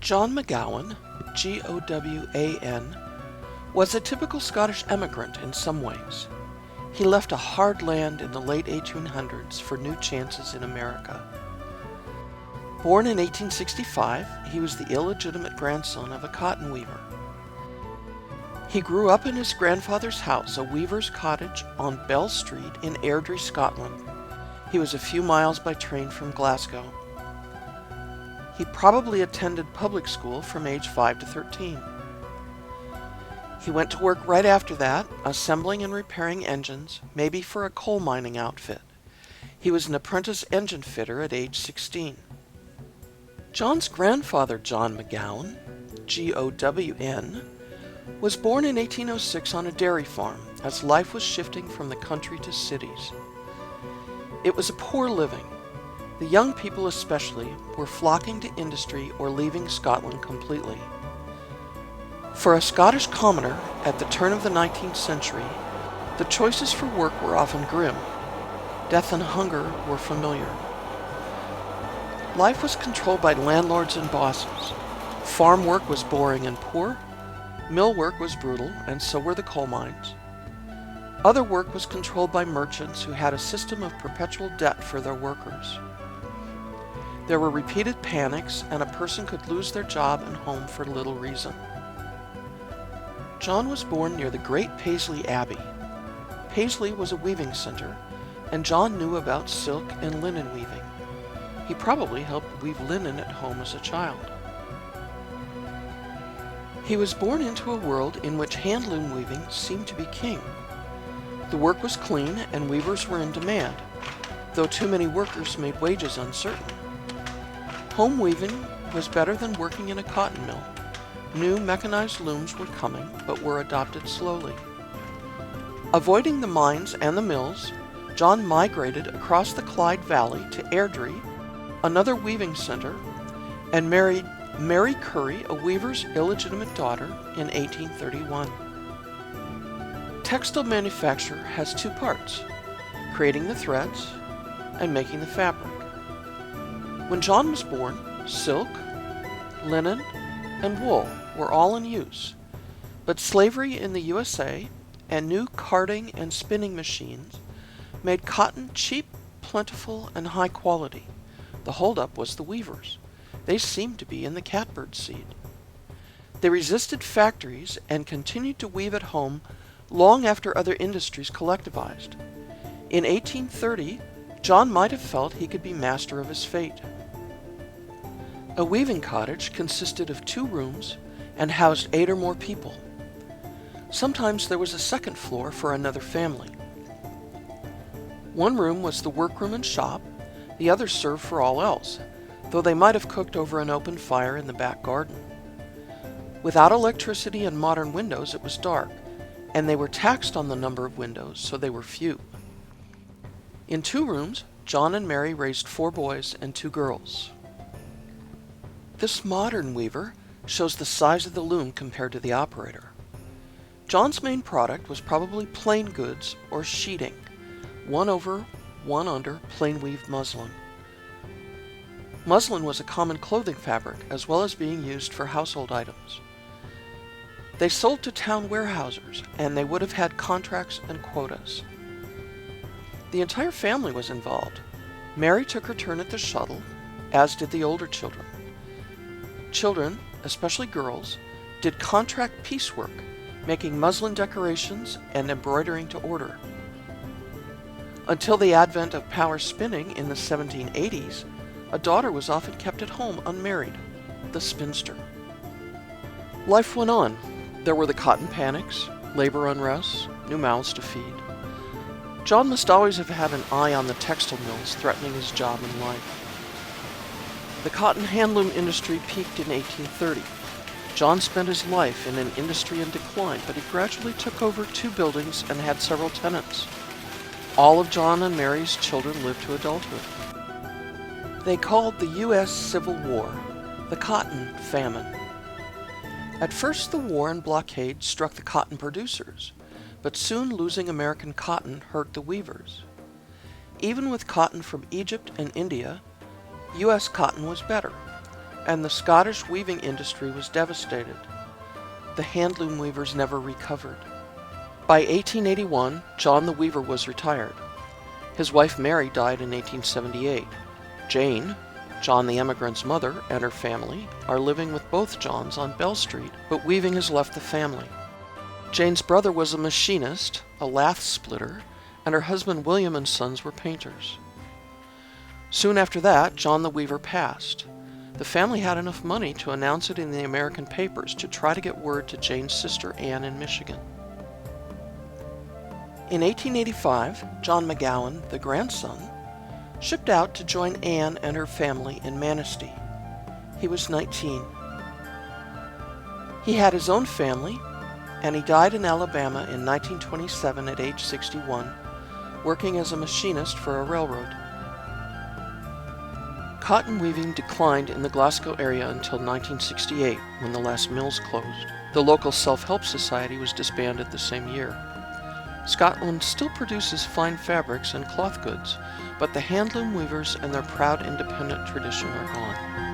John McGowan, G-O-W-A-N, was a typical Scottish emigrant in some ways. He left a hard land in the late 1800s for new chances in America. Born in 1865, he was the illegitimate grandson of a cotton weaver. He grew up in his grandfather's house, a weaver's cottage on Bell Street in Airdrie, Scotland. He was a few miles by train from Glasgow. He probably attended public school from age 5 to 13. He went to work right after that, assembling and repairing engines, maybe for a coal mining outfit. He was an apprentice engine fitter at age 16. John's grandfather, John McGowan, G-O-W-N, was born in 1806 on a dairy farm as life was shifting from the country to cities. It was a poor living. The young people especially were flocking to industry or leaving Scotland completely. For a Scottish commoner at the turn of the 19th century, the choices for work were often grim. Death and hunger were familiar. Life was controlled by landlords and bosses. Farm work was boring and poor. Mill work was brutal, and so were the coal mines. Other work was controlled by merchants who had a system of perpetual debt for their workers. There were repeated panics, and a person could lose their job and home for little reason. John was born near the great Paisley Abbey. Paisley was a weaving center, and John knew about silk and linen weaving. He probably helped weave linen at home as a child. He was born into a world in which hand-loom weaving seemed to be king. The work was clean and weavers were in demand, though too many workers made wages uncertain. Home weaving was better than working in a cotton mill. New mechanized looms were coming, but were adopted slowly. Avoiding the mines and the mills, John migrated across the Clyde Valley to Airdrie, another weaving center, and married Mary Curry, a weaver's illegitimate daughter, in 1831. Textile manufacture has two parts: creating the threads and making the fabric. When John was born, silk, linen, and wool were all in use, but slavery in the USA and new carding and spinning machines made cotton cheap, plentiful, and high quality. The holdup was the weavers. They seemed to be in the catbird seed. They resisted factories and continued to weave at home long after other industries collectivized. In 1830, John might have felt he could be master of his fate. A weaving cottage consisted of 2 rooms and housed 8 or more people. Sometimes there was a second floor for another family. One room was the workroom and shop, the other served for all else, though they might have cooked over an open fire in the back garden. Without electricity and modern windows, it was dark, and they were taxed on the number of windows, so they were few. In 2 rooms, John and Mary raised 4 boys and 2 girls. This modern weaver shows the size of the loom compared to the operator. John's main product was probably plain goods or sheeting, 1 over, 1 under plain weave muslin. Muslin was a common clothing fabric, as well as being used for household items. They sold to town warehouses, and they would have had contracts and quotas. The entire family was involved. Mary took her turn at the shuttle, as did the older children. Children, especially girls, did contract piecework, making muslin decorations and embroidering to order. Until the advent of power spinning in the 1780s, a daughter was often kept at home unmarried, the spinster. Life went on. There were the cotton panics, labor unrests, new mouths to feed. John must always have had an eye on the textile mills threatening his job and life. The cotton handloom industry peaked in 1830. John spent his life in an industry in decline, but he gradually took over 2 buildings and had several tenants. All of John and Mary's children lived to adulthood. They called the U.S. Civil War the Cotton Famine. At first, the war and blockade struck the cotton producers, but soon losing American cotton hurt the weavers. Even with cotton from Egypt and India, U.S. cotton was better. and the Scottish weaving industry was devastated. The handloom weavers never recovered. By 1881, John the Weaver was retired. His wife Mary died in 1878. Jane, John the emigrant's mother, and her family are living with both Johns on Bell Street, but weaving has left the family. Jane's brother was a machinist, a lath splitter, and her husband William and Sons were painters. Soon after that, John the Weaver passed. The family had enough money to announce it in the American papers to try to get word to Jane's sister Anne in Michigan. In 1885, John McGowan, the grandson, shipped out to join Anne and her family in Manistee. He was 19. He had his own family, and he died in Alabama in 1927 at age 61, working as a machinist for a railroad. Cotton weaving declined in the Glasgow area until 1968, when the last mills closed. The local self-help society was disbanded the same year. Scotland still produces fine fabrics and cloth goods, but the handloom weavers and their proud independent tradition are gone.